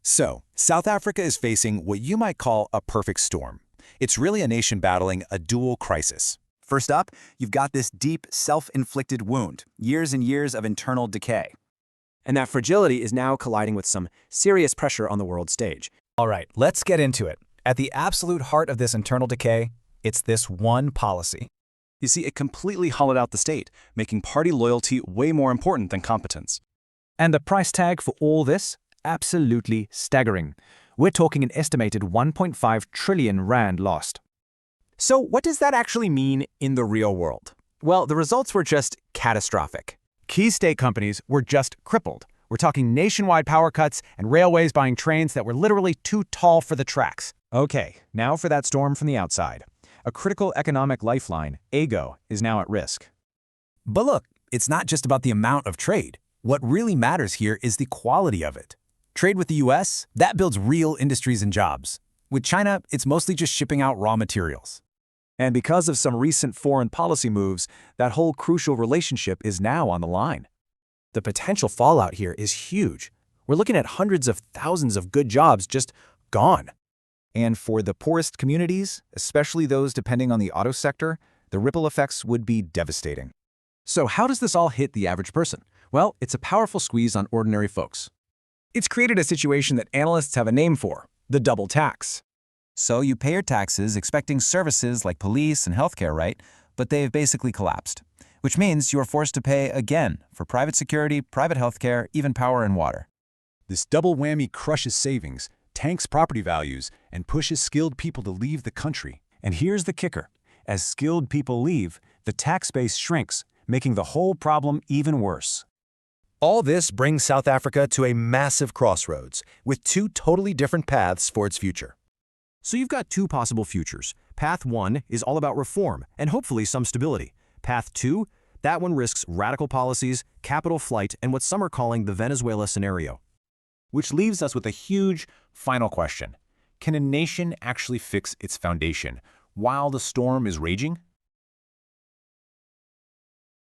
So, South Africa is facing what you might call a perfect storm. It's really a nation battling a dual crisis. First up, you've got this deep, self-inflicted wound, years and years of internal decay. And that fragility is now colliding with some serious pressure on the world stage. All right, let's get into it. At the absolute heart of this internal decay, it's this one policy. You see, it completely hollowed out the state, making party loyalty way more important than competence. And the price tag for all this? Absolutely staggering. We're talking an estimated 1.5 trillion rand lost. So what does that actually mean in the real world? Well, the results were just catastrophic. Key state companies were just crippled. We're talking nationwide power cuts and railways buying trains that were literally too tall for the tracks. Okay, now for that storm from the outside. A critical economic lifeline, AGOA, is now at risk. But look, it's not just about the amount of trade. What really matters here is the quality of it. Trade with the US, that builds real industries and jobs. With China, it's mostly just shipping out raw materials. And because of some recent foreign policy moves, that whole crucial relationship is now on the line. The potential fallout here is huge. We're looking at hundreds of thousands of good jobs just gone. And for the poorest communities, especially those depending on the auto sector, the ripple effects would be devastating. So how does this all hit the average person? Well, it's a powerful squeeze on ordinary folks. It's created a situation that analysts have a name for, the double tax. So you pay your taxes expecting services like police and healthcare, right? But they've basically collapsed, which means you are forced to pay again for private security, private healthcare, even power and water. This double whammy crushes savings, tanks property values, and pushes skilled people to leave the country. And here's the kicker. As skilled people leave, the tax base shrinks, making the whole problem even worse. All this brings South Africa to a massive crossroads, with two totally different paths for its future. So you've got two possible futures. Path 1 is all about reform and hopefully some stability. Path 2, that one risks radical policies, capital flight, and what some are calling the Venezuela scenario. Which leaves us with a huge final question. Can a nation actually fix its foundation while the storm is raging?